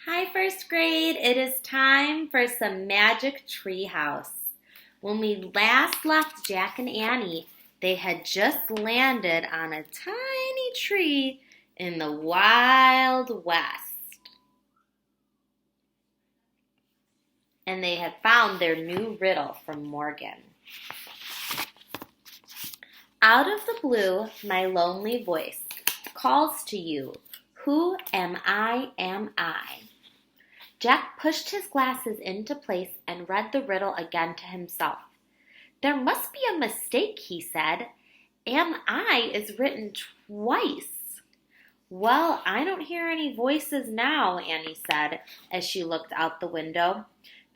Hi, first grade. It is time for some magic treehouse. When we last left Jack and Annie, they had just landed on a tiny tree in the Wild West. And they had found their new riddle from Morgan. Out of the blue, my lonely voice calls to you. Who am I, am I? Jack pushed his glasses into place and read the riddle again to himself. There must be a mistake, he said. Am I is written twice. Well, I don't hear any voices now, Annie said as she looked out the window.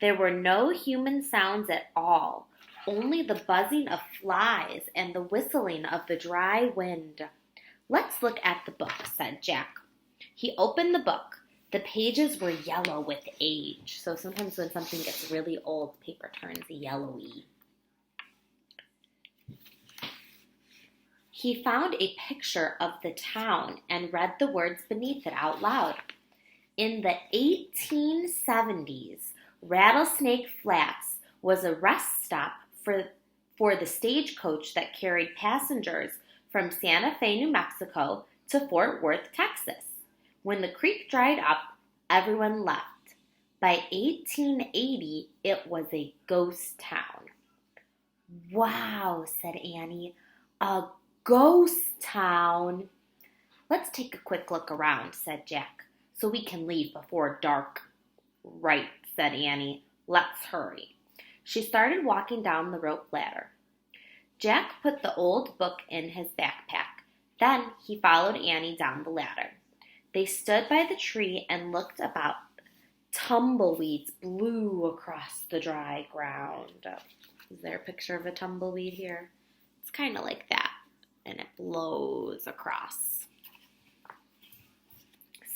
There were no human sounds at all, only the buzzing of flies and the whistling of the dry wind. Let's look at the book, said Jack. He opened the book. The pages were yellow with age. So sometimes when something gets really old, paper turns yellowy. He found a picture of the town and read the words beneath it out loud. In the 1870s, Rattlesnake Flats was a rest stop for the stagecoach that carried passengers from Santa Fe, New Mexico to Fort Worth, Texas. When the creek dried up, everyone left. By 1880, it was a ghost town. Wow, said Annie, a ghost town. Let's take a quick look around, said Jack, so we can leave before dark. Right, said Annie. Let's hurry. She started walking down the rope ladder. Jack put the old book in his backpack. Then he followed Annie down the ladder. They stood by the tree and looked about. Tumbleweeds blew across the dry ground. Is there a picture of a tumbleweed here? It's kind of like that, and it blows across.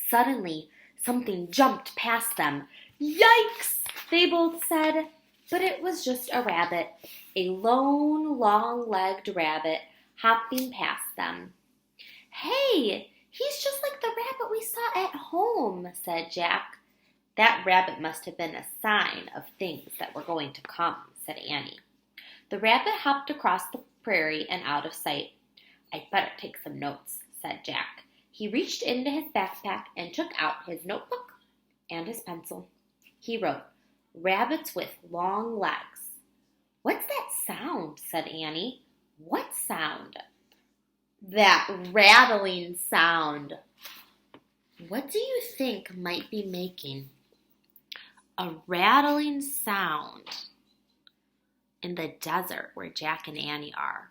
Suddenly, something jumped past them. Yikes, they both said. But it was just a rabbit, a lone, long-legged rabbit hopping past them. Hey! He's just like the rabbit we saw at home, said Jack. That rabbit must have been a sign of things that were going to come, said Annie. The rabbit hopped across the prairie and out of sight. I'd better take some notes, said Jack. He reached into his backpack and took out his notebook and his pencil. He wrote, rabbits with long legs. What's that sound, said Annie. What sound? That rattling sound. What do you think might be making a rattling sound in the desert where Jack and Annie are?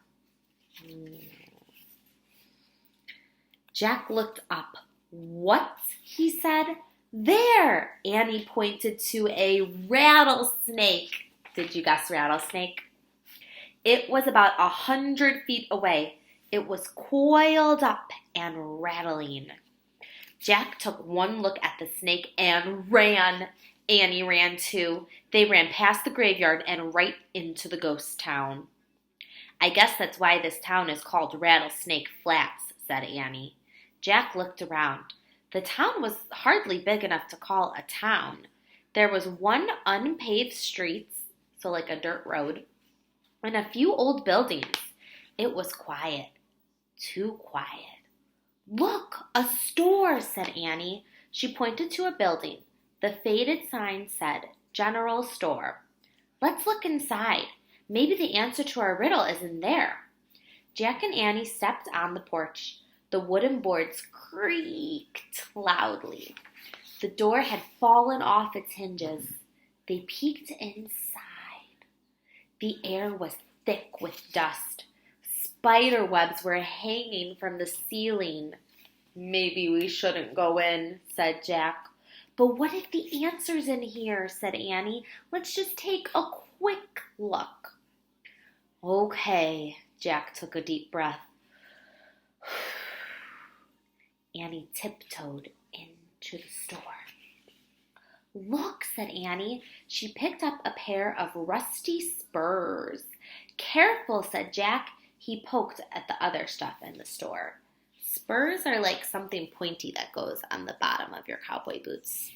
Jack looked up. What? He said. There! Annie pointed to a rattlesnake. Did you guess rattlesnake? It was about 100 feet away. It was coiled up and rattling. Jack took one look at the snake and ran. Annie ran too. They ran past the graveyard and right into the ghost town. I guess that's why this town is called Rattlesnake Flats, said Annie. Jack looked around. The town was hardly big enough to call a town. There was one unpaved street, so like a dirt road, and a few old buildings. It was quiet. Too quiet. Look, a store, said Annie. She pointed to a building. The faded sign said, General Store. Let's look inside. Maybe the answer to our riddle is in there. Jack and Annie stepped on the porch. The wooden boards creaked loudly. The door had fallen off its hinges. They peeked inside. The air was thick with dust. Spider webs were hanging from the ceiling. Maybe we shouldn't go in, said Jack. But what if the answer's in here, said Annie. Let's just take a quick look. Okay, Jack took a deep breath. Annie tiptoed into the store. Look, said Annie. She picked up a pair of rusty spurs. Careful, said Jack. He poked at the other stuff in the store. Spurs are like something pointy that goes on the bottom of your cowboy boots.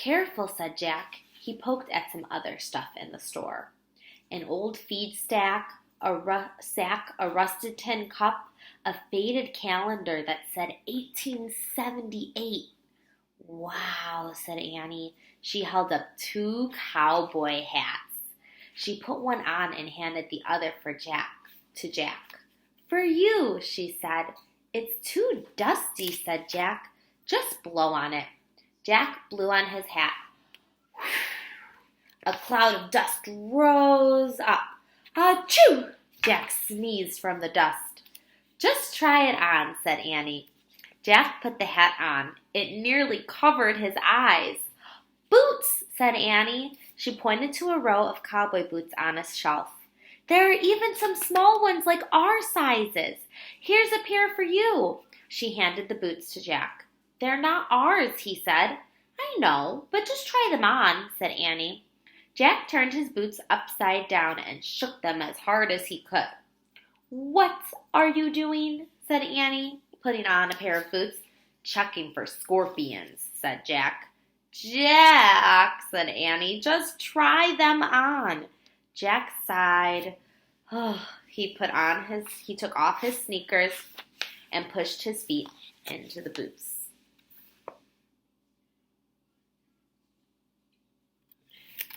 Careful, said Jack. He poked at some other stuff in the store. An old feed sack, a rusted tin cup, a faded calendar that said 1878. Wow, said Annie. She held up 2 cowboy hats. She put one on and handed the other to Jack. For you, she said. It's too dusty, said Jack. Just blow on it. Jack blew on his hat. A cloud of dust rose up. Achoo! Jack sneezed from the dust. Just try it on, said Annie. Jack put the hat on. It nearly covered his eyes. Boots, said Annie. She pointed to a row of cowboy boots on a shelf. There are even some small ones like our sizes. Here's a pair for you. She handed the boots to Jack. They're not ours, he said. I know, but just try them on, said Annie. Jack turned his boots upside down and shook them as hard as he could. What are you doing? Said Annie, putting on a pair of boots. Checking for scorpions, said Jack. Jack, said Annie, just try them on. Jack sighed. He took off his sneakers and pushed his feet into the boots.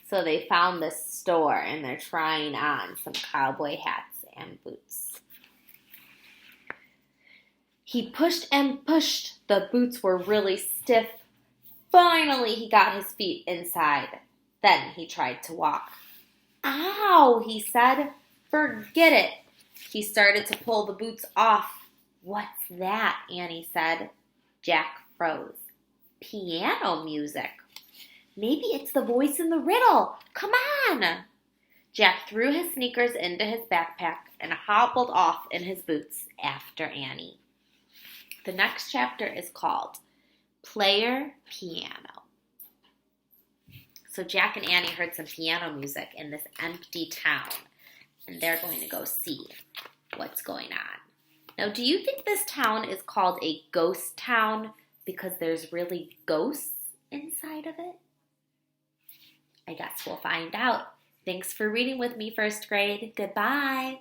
So they found this store and they're trying on some cowboy hats and boots. He pushed and pushed. The boots were really stiff. Finally, he got his feet inside. Then he tried to walk. Ow, he said. Forget it. He started to pull the boots off. What's that? Annie said. Jack froze. Piano music. Maybe it's the voice in the riddle. Come on. Jack threw his sneakers into his backpack and hobbled off in his boots after Annie. The next chapter is called Player Piano. So Jack and Annie heard some piano music in this empty town, and they're going to go see what's going on. Now, do you think this town is called a ghost town because there's really ghosts inside of it? I guess we'll find out. Thanks for reading with me, first grade. Goodbye.